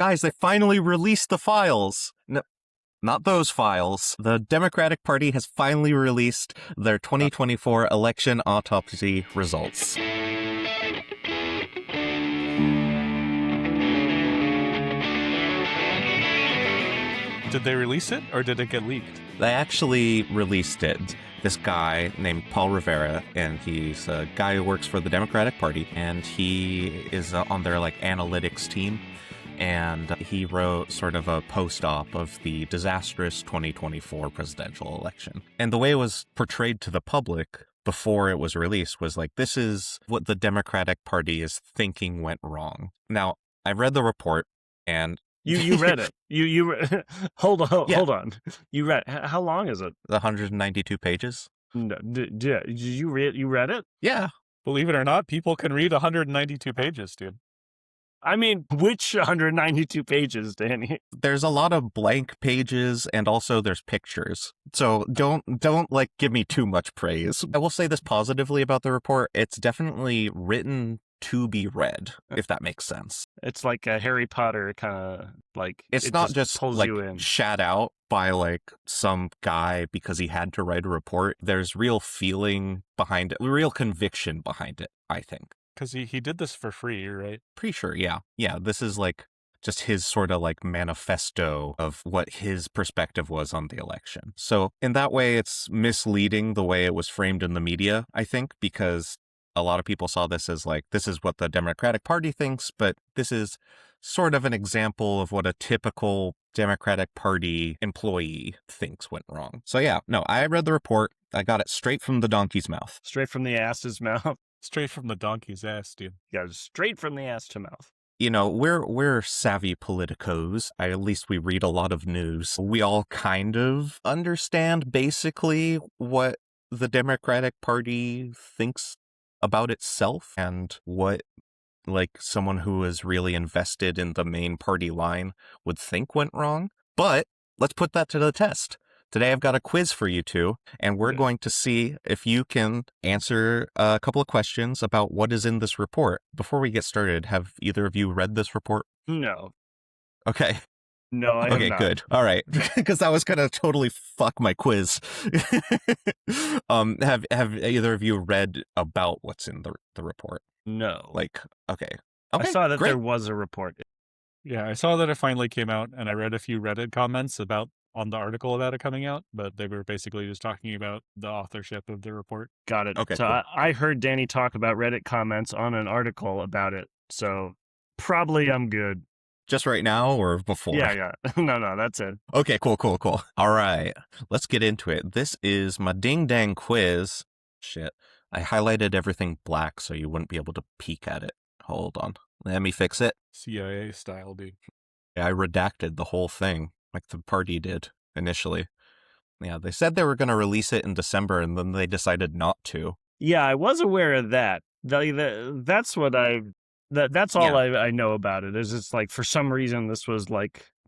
Guys, they finally released the files. No, not those files. The Democratic Party has finally released their 2024 election autopsy results. Did they release it, or did it get leaked? They actually released it. This guy named Paul Rivera, and he's a guy who works for the Democratic Party, and he is on their analytics team. And he wrote sort of a post-op of the disastrous 2024 presidential election. And the way it was portrayed to the public before it was released was this is what the Democratic Party is thinking went wrong. Now, I read the report, and You read it. You hold on. You read. How long is it? 192 pages. No, did you read? You read it? Yeah. Believe it or not, people can read 192 pages, dude. I mean, which 192 pages, Danny? There's a lot of blank pages, and also there's pictures. So don't give me too much praise. I will say this positively about the report. It's definitely written to be read, if that makes sense. It's like a Harry Potter kind of it's not just pulls you in. shat out by some guy because he had to write a report. There's real feeling behind it, real conviction behind it, I think. Because he did this for free, right? Pretty sure, yeah. Yeah, this is just his sort of manifesto of what his perspective was on the election. So in that way, it's misleading the way it was framed in the media, I think, because a lot of people saw this as this is what the Democratic Party thinks, but this is sort of an example of what a typical Democratic Party employee thinks went wrong. So yeah, no, I read the report. I got it straight from the donkey's mouth. Straight from the ass's mouth. Straight from the donkey's ass, dude. Yeah, straight from the ass to mouth. We're savvy politicos. At least we read a lot of news. We all kind of understand basically what the Democratic Party thinks about itself and what someone who is really invested in the main party line would think went wrong. But let's put that to the test. Today I've got a quiz for you two, and we're going to see if you can answer a couple of questions about what is in this report. Before we get started, have either of you read this report? No. Okay. No, I have not. Okay, good. All right. Because that was going to totally fuck my quiz. Have either of you read about what's in the report? No. Okay. I saw that great. there was a report. Yeah, I saw that it finally came out, and I read a few Reddit comments on the article about it coming out, but they were basically just talking about the authorship of the report. Got it. Okay, so cool. I heard Danny talk about Reddit comments on an article about it, so probably I'm good. Just right now or before? Yeah. No, that's it. Okay, cool. All right, let's get into it. This is my ding dang quiz. Shit, I highlighted everything black so you wouldn't be able to peek at it. Hold on. Let me fix it. CIA style, dude. Yeah, I redacted the whole thing like the party did initially. Yeah, they said they were going to release it in December, and then they decided not to. Yeah, I was aware of that. That's what that's all I know about it. Is it's for some reason this was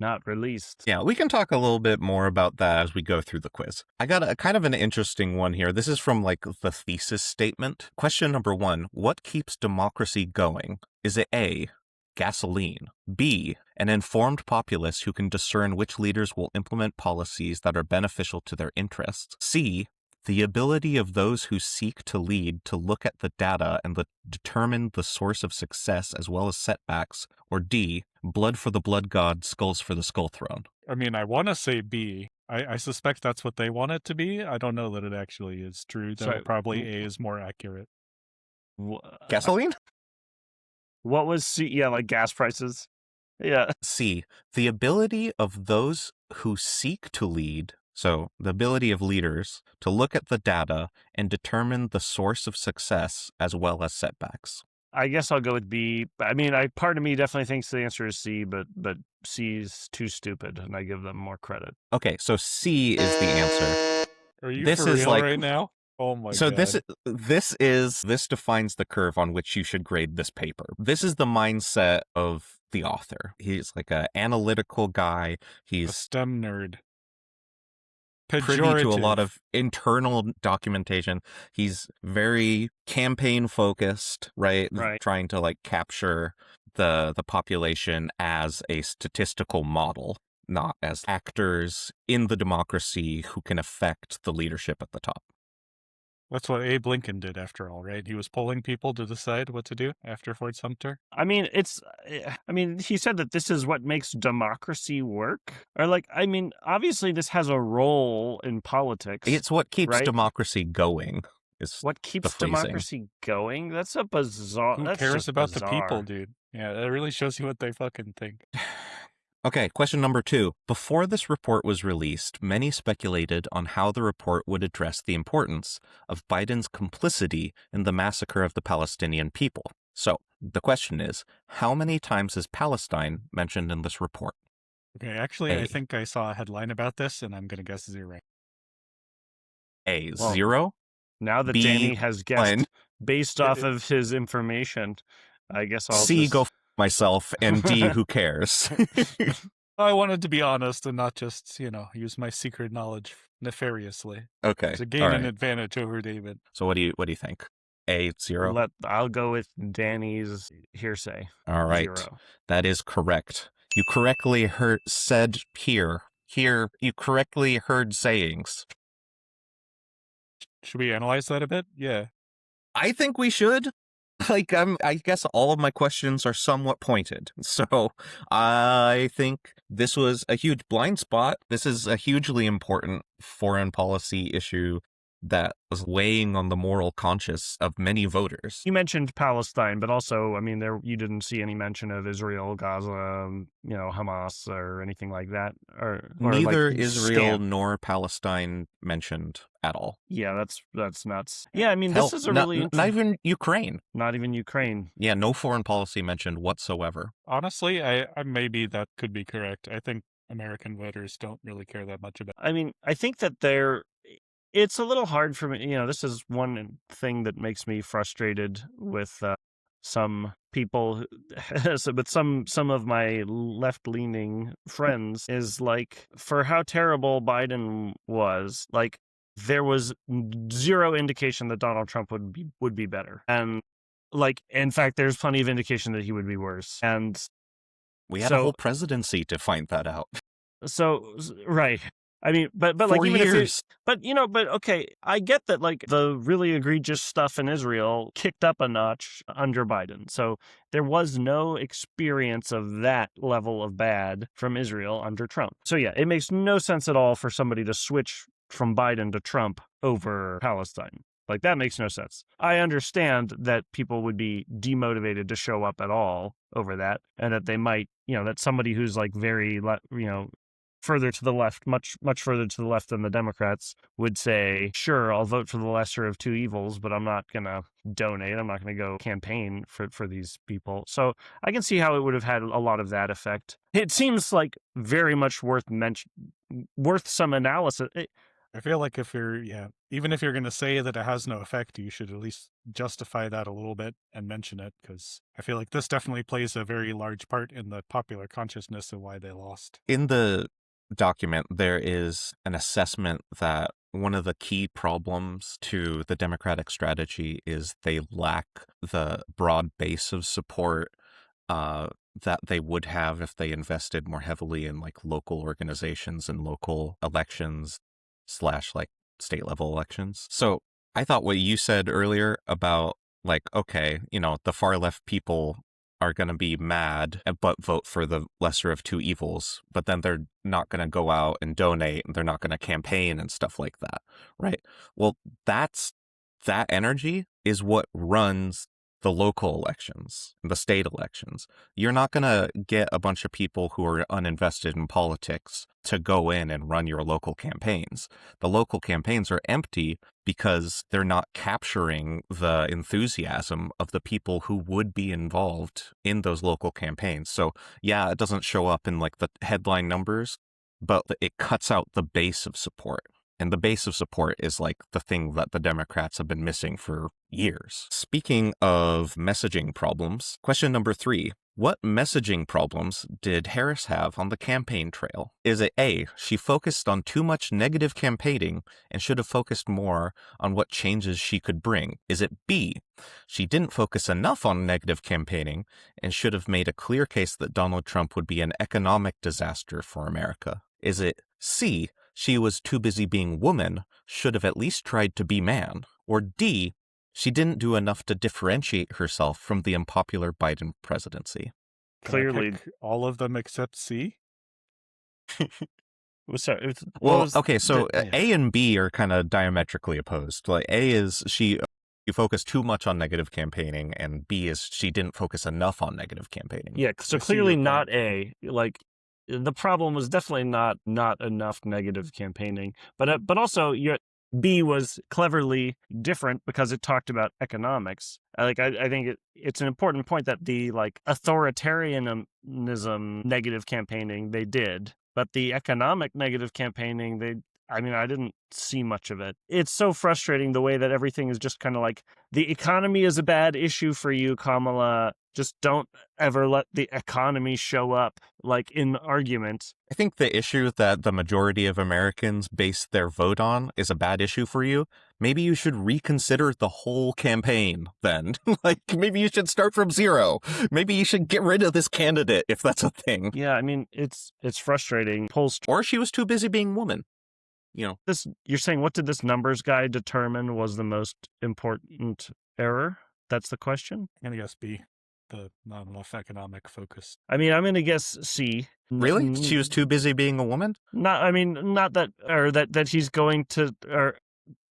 not released. Yeah, we can talk a little bit more about that as we go through the quiz. I got a kind of an interesting one here. This is from the thesis statement. Question number 1, what keeps democracy going? Is it A, gasoline, B, an informed populace who can discern which leaders will implement policies that are beneficial to their interests, C, the ability of those who seek to lead to look at the data and determine the source of success as well as setbacks, or D, blood for the blood god, skulls for the skull throne? I mean, I want to say B. I suspect that's what they want it to be. I don't know that it actually is true, though. Probably A is more accurate. Gasoline? What was C? Yeah, gas prices. Yeah. C, the ability of those who seek to lead, so the ability of leaders to look at the data and determine the source of success as well as setbacks. I guess I'll go with B. I mean, part of me definitely thinks the answer is C, but C is too stupid, and I give them more credit. Okay, so C is the answer. Are you for real right now? Oh my god. So this defines the curve on which you should grade this paper. This is the mindset of the author. He's an analytical guy. He's a STEM nerd. Privy to a lot of internal documentation. He's very campaign focused, right? Trying to capture the population as a statistical model, not as actors in the democracy who can affect the leadership at the top. That's what Abe Lincoln did, after all, right? He was polling people to decide what to do after Fort Sumter. I mean, he said that this is what makes democracy work. Or like, I mean, obviously this has a role in politics. It's what keeps right? democracy going. Is What keeps phrasing. democracy going? That's a bizarre. Who That's cares just about bizarre. the people, dude? Yeah, that really shows you what they fucking think. Okay, question number 2. Before this report was released, many speculated on how the report would address the importance of Biden's complicity in the massacre of the Palestinian people. So, the question is, how many times is Palestine mentioned in this report? Okay, actually, I A. think I saw a headline about this, and I'm going to guess 0. A, Well, 0. Now that B, Danny has guessed 1. based off of his information, I guess I'll C, just... go myself, and D, who cares? I wanted to be honest and not just, use my secret knowledge nefariously Okay. to gain an advantage over David. So what do you think? A, 0? I'll go with Danny's hearsay. All right. 0. That is correct. You correctly said here. Here, you correctly heard sayings. Should we analyze that a bit? Yeah. I think we should. Like, I guess all of my questions are somewhat pointed. So I think this was a huge blind spot. This is a hugely important foreign policy issue that was weighing on the moral conscience of many voters. You mentioned Palestine, but also, I mean, you didn't see any mention of Israel, Gaza, Hamas, or anything like that. Or neither like Israel nor Palestine mentioned at all. Yeah, that's nuts. Yeah, I mean, Hell, this is a not even Ukraine. Not even Ukraine. Yeah, no foreign policy mentioned whatsoever. Honestly, I maybe that could be correct. I think American voters don't really care that much about. I mean, I think that it's a little hard for me. This is one thing that makes me frustrated with some people, with some of my left-leaning friends, is like, for how terrible Biden was, like, there was 0 indication that Donald Trump would be better. And like, in fact, there's plenty of indication that he would be worse. And we had a whole presidency to find that out. So, right. I mean, but 4 like, even years. but okay, I get that, like, the really egregious stuff in Israel kicked up a notch under Biden. So there was no experience of that level of bad from Israel under Trump. So yeah, it makes no sense at all for somebody to switch from Biden to Trump over Palestine. Like, that makes no sense. I understand that people would be demotivated to show up at all over that, and that they might, that somebody who's like very, further to the left, much further to the left than the Democrats, would say, sure, I'll vote for the lesser of two evils, but I'm not going to donate. I'm not going to go campaign for these people. So I can see how it would have had a lot of that effect. It seems like very much worth some analysis. I feel like even if you're going to say that it has no effect, you should at least justify that a little bit and mention it, because I feel like this definitely plays a very large part in the popular consciousness of why they lost. In the document, there is an assessment that one of the key problems to the Democratic strategy is they lack the broad base of support that they would have if they invested more heavily in like local organizations and local elections / like state level elections. So I thought what you said earlier about like, okay, the far left people are going to be mad but vote for the lesser of two evils, but then they're not going to go out and donate, and they're not going to campaign and stuff like that, right? Well, that energy is what runs the local elections, the state elections. You're not going to get a bunch of people who are uninvested in politics to go in and run your local campaigns. The local campaigns are empty because they're not capturing the enthusiasm of the people who would be involved in those local campaigns. So yeah, it doesn't show up in like the headline numbers, but it cuts out the base of support. And the base of support is like the thing that the Democrats have been missing for years. Speaking of messaging problems, question number 3. What messaging problems did Harris have on the campaign trail? Is it A, she focused on too much negative campaigning and should have focused more on what changes she could bring? Is it B, she didn't focus enough on negative campaigning and should have made a clear case that Donald Trump would be an economic disaster for America? Is it C, she was too busy being woman, should have at least tried to be man? Or D, she didn't do enough to differentiate herself from the unpopular Biden presidency? Can I Clearly, pick all of them except C? sorry. Well, okay, so yeah. A and B are kind of diametrically opposed. Like A is she focused too much on negative campaigning, and B is she didn't focus enough on negative campaigning. Yeah, so I see clearly your not point. A. Like the problem was definitely not enough negative campaigning, but also B was cleverly different because it talked about economics. I think it's an important point that the like authoritarianism negative campaigning they did, but the economic negative campaigning I didn't see much of it. It's so frustrating the way that everything is just kind of like the economy is a bad issue for you, Kamala. Just don't ever let the economy show up like in the argument. I think the issue that the majority of Americans base their vote on is a bad issue for you. Maybe you should reconsider the whole campaign then. Like, maybe you should start from zero. Maybe you should get rid of this candidate if that's a thing. Yeah, I mean, it's frustrating. Polls. Or she was too busy being woman. You know, You're saying, what did this numbers guy determine was the most important error? That's the question? I'm going to guess B, the not enough economic focus. I mean, I'm going to guess C. really? She was too busy being a woman? Not that, or that he's going to, or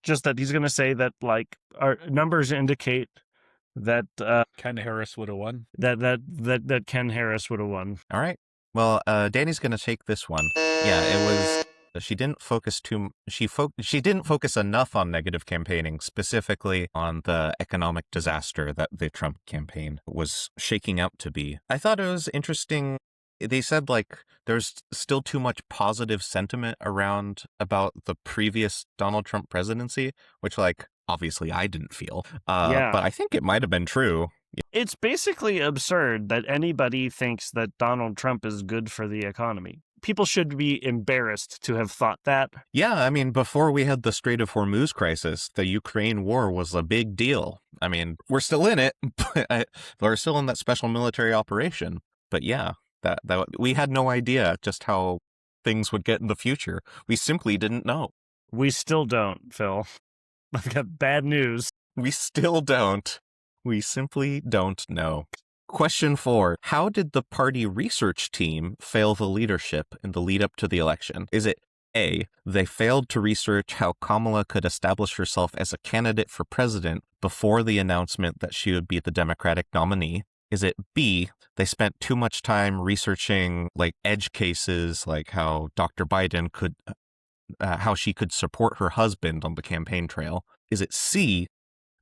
just that he's going to say that, like, our numbers indicate that Ken Harris would have won. that Ken Harris would have won. All right. Well, Danny's going to take this one. Yeah, it was she didn't focus she didn't focus enough on negative campaigning, specifically on the economic disaster that the Trump campaign was shaking out to be. I thought it was interesting. They said like there's still too much positive sentiment around about the previous Donald Trump presidency, which like obviously I didn't feel. Yeah. But I think it might have been true. It's basically absurd that anybody thinks that Donald Trump is good for the economy. People should be embarrassed to have thought that. Yeah, I mean, before we had the Strait of Hormuz crisis, the Ukraine war was a big deal. I mean, we're still in it, but we're still in that special military operation. But yeah, that we had no idea just how things would get in the future. We simply didn't know. We still don't, Phil. I've got bad news. We still don't. We simply don't know. Question 4. How did the party research team fail the leadership in the lead up to the election? Is it A, they failed to research how Kamala could establish herself as a candidate for president before the announcement that she would be the Democratic nominee? Is it B, they spent too much time researching like edge cases, like how Dr. Biden could, how she could support her husband on the campaign trail? Is it C,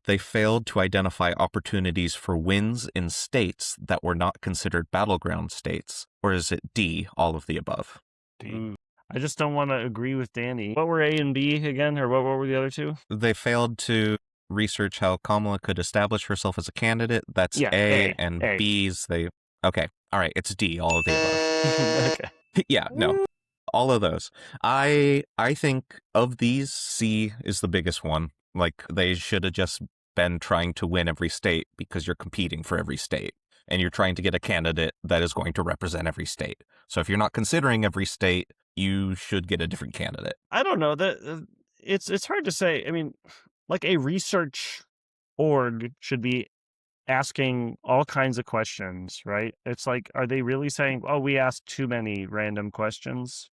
they failed to identify opportunities for wins in states that were not considered battleground states? Or is it D, all of the above? D. I just don't want to agree with Danny. What were A and B again? Or what were the other two? They failed to research how Kamala could establish herself as a candidate. That's Yeah, A, A, and A. B's they... Okay, all right, it's D, all of the above. Okay. Yeah, no, all of those. I think of these, C is the biggest one. Like, they should have just been trying to win every state because you're competing for every state and you're trying to get a candidate that is going to represent every state. So if you're not considering every state, you should get a different candidate. I don't know. It's hard to say. I mean, like a research org should be asking all kinds of questions, right? It's like, are they really saying, oh, we asked too many random questions?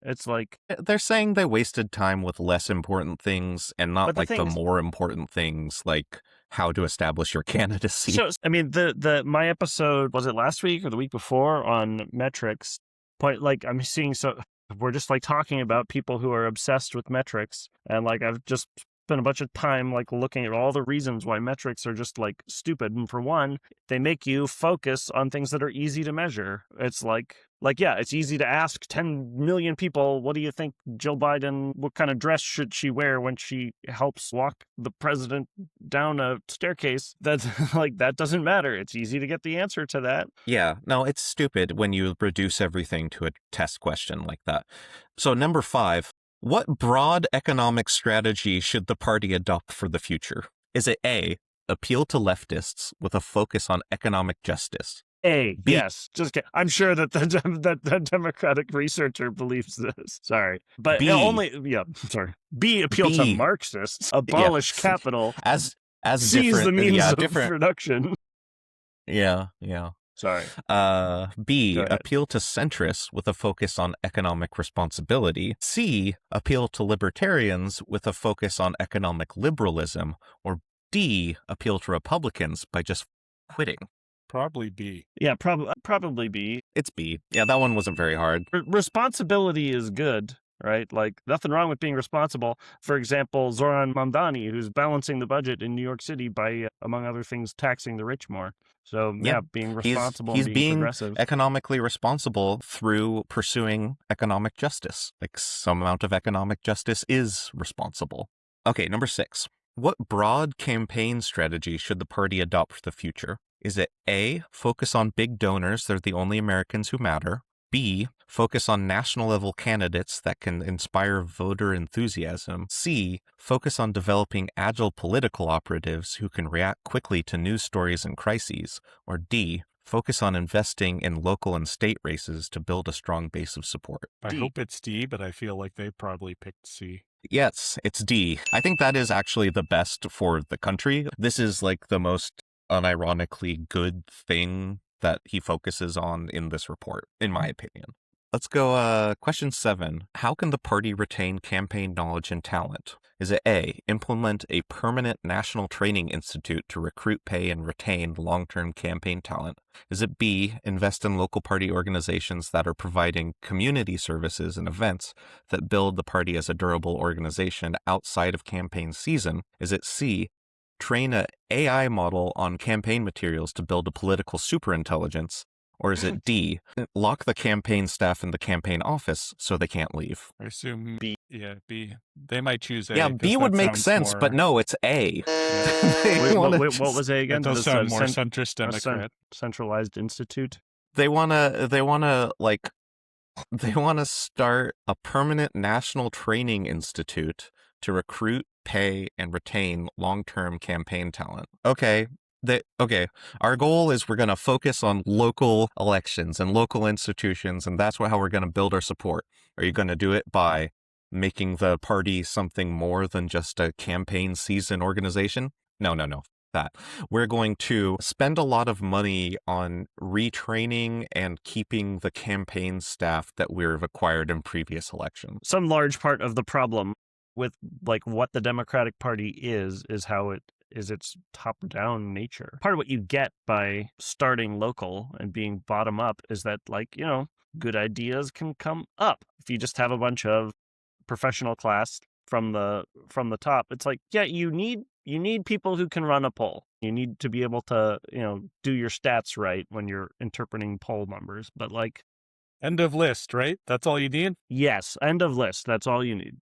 It's like... They're saying they wasted time with less important things and not like the more important things, like how to establish your candidacy. So, I mean, my episode, was it last week or the week before on metrics? But like, I'm seeing, so we're just like talking about people who are obsessed with metrics. And like, I've just spent a bunch of time like looking at all the reasons why metrics are just like stupid. And for one, they make you focus on things that are easy to measure. It's like Like, yeah, it's easy to ask 10 million people, what do you think Jill Biden, what kind of dress should she wear when she helps walk the president down a staircase? That's like, that doesn't matter. It's easy to get the answer to that. Yeah, no, it's stupid when you reduce everything to a test question like that. So, number 5, what broad economic strategy should the party adopt for the future? Is it A, appeal to leftists with a focus on economic justice? A, B- yes. Just kidding. I'm sure that the Democratic researcher believes this. Sorry. But B, sorry. B, appeal to B, Marxists, abolish yes. capital, as seize different, the means yeah, of different. production. Yeah. Sorry. B, Go ahead. appeal to centrists with a focus on economic responsibility. C, appeal to libertarians with a focus on economic liberalism. Or D, appeal to Republicans by just quitting. Probably B. Yeah, probably B. It's B. Yeah, that one wasn't very hard. Responsibility is good, right? Like, nothing wrong with being responsible. For example, Zoran Mamdani, who's balancing the budget in New York City by, among other things, taxing the rich more. So, yeah, being responsible he's and being being progressive. economically responsible through pursuing economic justice. Like, some amount of economic justice is responsible. Okay, number 6. What broad campaign strategy should the party adopt for the future? Is it A, focus on big donors, they're the only Americans who matter? B, focus on national level candidates that can inspire voter enthusiasm? C, focus on developing agile political operatives who can react quickly to news stories and crises? Or D, focus on investing in local and state races to build a strong base of support? I hope it's D, but I feel like they probably picked C. Yes, it's D. I think that is actually the best for the country. This is like the most unironically good thing that he focuses on in this report, in my opinion. Let's go, question 7. How can the party retain campaign knowledge and talent? Is it A, implement a permanent national training institute to recruit, pay, and retain long-term campaign talent? Is it B, invest in local party organizations that are providing community services and events that build the party as a durable organization outside of campaign season? Is it C, train an AI model on campaign materials to build a political superintelligence? Or is it D, lock the campaign staff in the campaign office so they can't leave? I assume B. Yeah, B. They might choose A. Yeah, 'cause B that would make sounds sense, but more- no, it's A. Wait, what was A again? That does The sound more cen- centrist Democrat. Centralized institute. They wanna start a permanent national training institute to recruit, pay, and retain long-term campaign talent. Okay. Our goal is we're going to focus on local elections and local institutions, and that's how we're going to build our support. Are you going to do it by making the party something more than just a campaign season organization? No. That. We're going to spend a lot of money on retraining and keeping the campaign staff that we've acquired in previous elections. Some large part of the problem with like what the Democratic Party is how it is its top-down nature. Part of what you get by starting local and being bottom-up is that, like, you know, good ideas can come up. If you just have a bunch of professional class from the top, it's like, yeah, you need people who can run a poll. You need to be able to, you know, do your stats right when you're interpreting poll numbers. But like, End of list, right? That's all you need? yes, end of list. That's all you need.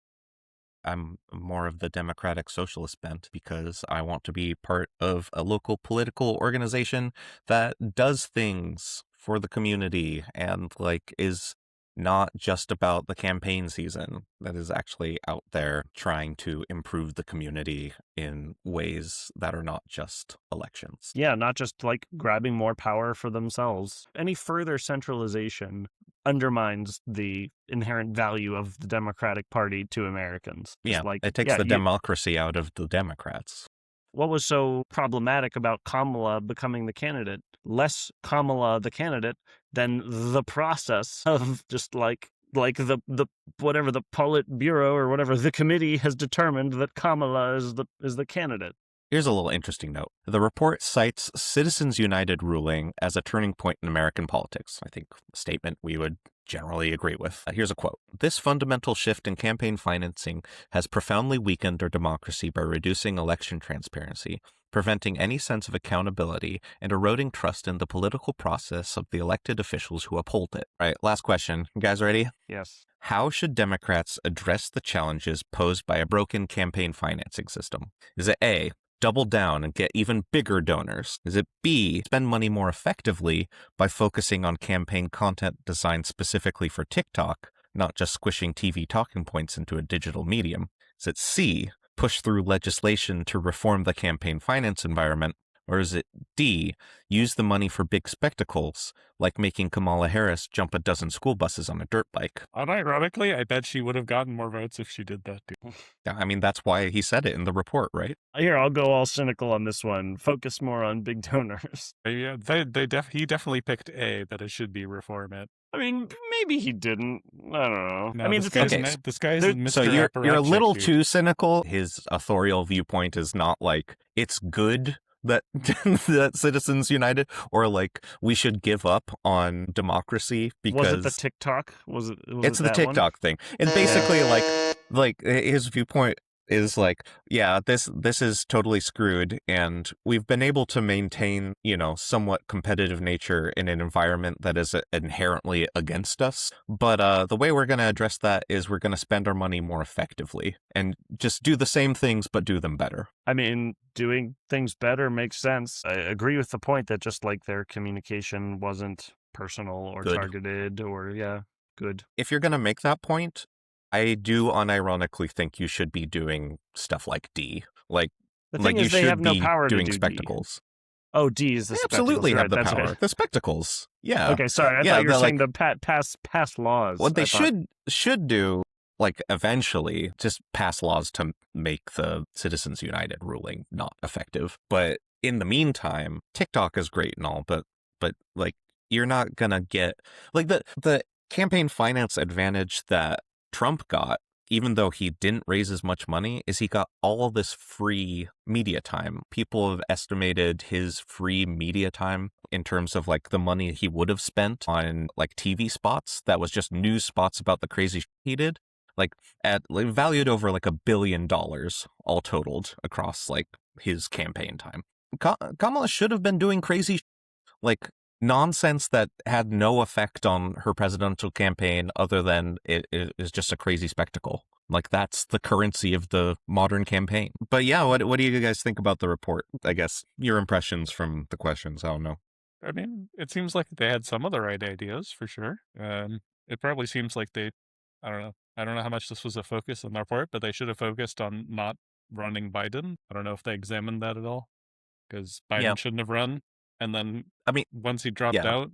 I'm more of the democratic socialist bent because I want to be part of a local political organization that does things for the community and like is not just about the campaign season, that is actually out there trying to improve the community in ways that are not just elections. Yeah, not just like grabbing more power for themselves. Any further centralization undermines the inherent value of the Democratic Party to Americans. Yeah, Like, it takes yeah, the democracy out of the Democrats. What was so problematic about Kamala becoming the candidate? Less Kamala the candidate than the process of just like the whatever the Politburo or whatever the committee has determined that Kamala is the candidate. Here's a little interesting note. The report cites Citizens United ruling as a turning point in American politics. I think a statement we would generally agree with. Here's a quote. This fundamental shift in campaign financing has profoundly weakened our democracy by reducing election transparency, preventing any sense of accountability, and eroding trust in the political process of the elected officials who uphold it. Right, last question. You guys ready? Yes. How should Democrats address the challenges posed by a broken campaign financing system? Is it A, double down and get even bigger donors? Is it B, spend money more effectively by focusing on campaign content designed specifically for TikTok, not just squishing TV talking points into a digital medium? Is it C, push through legislation to reform the campaign finance environment? Or is it D, use the money for big spectacles, like making Kamala Harris jump a dozen school buses on a dirt bike? Unironically, I bet she would have gotten more votes if she did that too. I mean, that's why he said it in the report, right? Here, I'll go all cynical on this one. Focus more on big donors. Yeah, he definitely picked A, that it should be reform it. I mean, maybe he didn't. I don't know. No, I mean, this the guy's, thing is, this guy's there- Mr. So you're a Apparatchik, little dude. too cynical. His authorial viewpoint is not like it's good that that Citizens United, or like we should give up on democracy because was it the TikTok? Was it's it the that one? TikTok thing. And basically like his viewpoint is like, yeah, this is totally screwed, and we've been able to maintain, somewhat competitive nature in an environment that is inherently against us. But the way we're going to address that is we're going to spend our money more effectively and just do the same things but do them better. I mean, doing things better makes sense. I agree with the point that just like their communication wasn't personal or Good. targeted or, good. If you're going to make that point, I do unironically think you should be doing stuff like D. Like The thing you is, they should have no be power to doing do D. spectacles. Oh, D is the They spectacles. absolutely You're have right, the that's power. right. The spectacles. Yeah. Okay, sorry. I Yeah, thought you were they're saying the pass laws. What they I thought. should do, like eventually, just pass laws to make the Citizens United ruling not effective. But in the meantime, TikTok is great and all, but like you're not gonna get like the campaign finance advantage that Trump got, even though he didn't raise as much money, is he got all this free media time. People have estimated his free media time in terms of like the money he would have spent on like TV spots that was just news spots about the crazy shit he did, like valued over like $1 billion all totaled across like his campaign time. Kamala should have been doing crazy like nonsense that had no effect on her presidential campaign other than it is just a crazy spectacle. Like that's the currency of the modern campaign. But yeah, what do you guys think about the report? I guess your impressions from the questions. I don't know. I mean, it seems like they had some of the right ideas for sure. It probably seems like I don't know. I don't know how much this was a focus in the report, but they should have focused on not running Biden. I don't know if they examined that at all, because Biden shouldn't have run. And then, I mean, once he dropped out,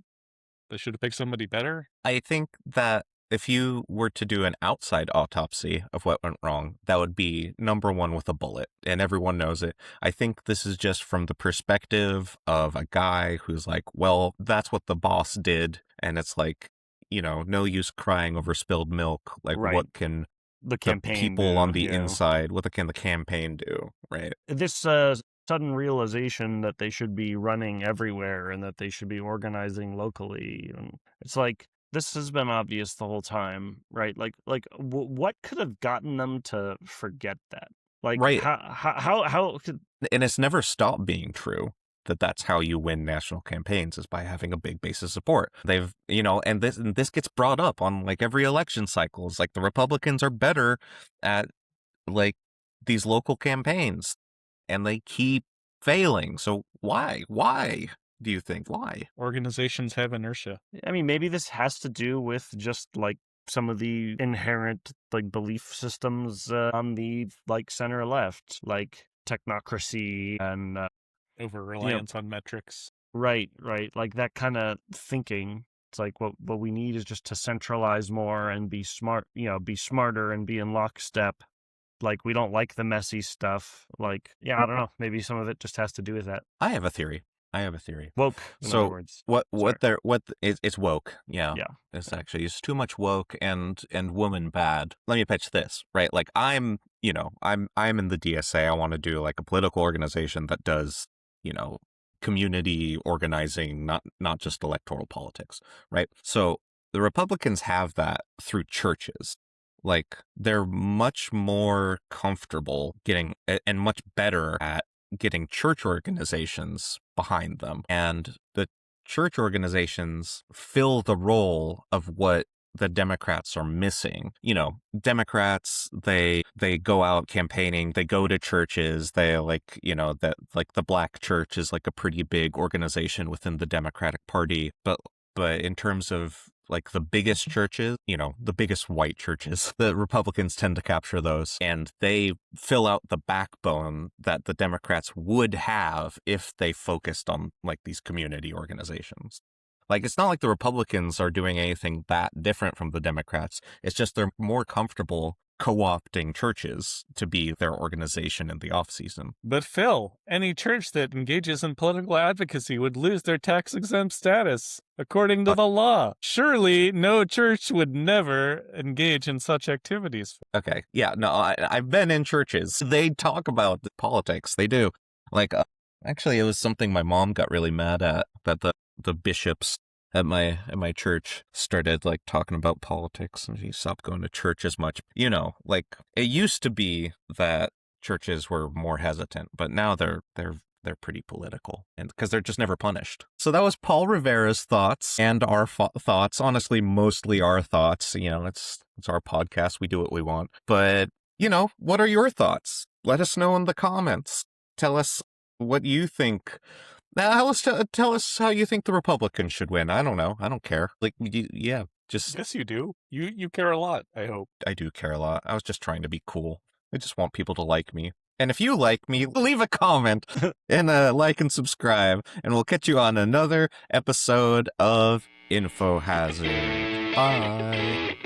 they should have picked somebody better. I think that if you were to do an outside autopsy of what went wrong, that would be number one with a bullet, and everyone knows it. I think this is just from the perspective of a guy who's like, well, that's what the boss did, and it's like, no use crying over spilled milk. Like, Right. what can The campaign people do, on the inside, what can the campaign do, right? This sudden realization that they should be running everywhere and that they should be organizing locally, and it's like this has been obvious the whole time, right? Like what could have gotten them to forget that? Like, Right. How could? And it's never stopped being true that that's how you win national campaigns, is by having a big base of support. They've, and this gets brought up on like every election cycle. It's like the Republicans are better at like these local campaigns, and they keep failing. So why do you think? Why? Organizations have inertia. I mean, maybe this has to do with just like some of the inherent like belief systems on the like center left, like technocracy and over reliance on metrics. Right. Like that kind of thinking. It's like what we need is just to centralize more and be smart, be smarter and be in lockstep. Like, we don't like the messy stuff. Like, I don't know. Maybe some of it just has to do with that. I have a theory. Woke, in other words. It's woke. Yeah. It's actually, it's too much woke and woman bad. Let me pitch this, right? Like I'm in the DSA. I want to do like a political organization that does, community organizing, not just electoral politics, right? So The Republicans have that through churches. Like, they're much more comfortable getting and much better at getting church organizations behind them. And the church organizations fill the role of what the Democrats are missing. You know, Democrats, they go out campaigning, they go to churches, they like, you know, that like the Black Church is like a pretty big organization within the Democratic Party. But in terms of like the biggest churches, you know, the biggest white churches, the Republicans tend to capture those, and they fill out the backbone that the Democrats would have if they focused on like these community organizations. Like, it's not like the Republicans are doing anything that different from the Democrats. It's just they're more comfortable co-opting churches to be their organization in the off-season. But Phil, any church that engages in political advocacy would lose their tax-exempt status, according to the law. Surely, no church would never engage in such activities. Okay, yeah, no, I've been in churches. They talk about politics. They do. Like, actually, it was something my mom got really mad at, that the bishops at my church started like talking about politics, and she stopped going to church as much. You know, like, it used to be that churches were more hesitant, but now they're pretty political, and because they're just never punished. So that was Paul Rivera's thoughts and our thoughts. Honestly, mostly our thoughts. You know, it's our podcast. We do what we want. But, you know, what are your thoughts? Let us know in the comments. Tell us what you think. Tell us how you think the Republicans should win. I don't know. I don't care. Like, yeah, just... Yes, you do. You care a lot, I hope. I do care a lot. I was just trying to be cool. I just want people to like me. And if you like me, leave a comment and like and subscribe. And we'll catch you on another episode of Info Hazard. Bye.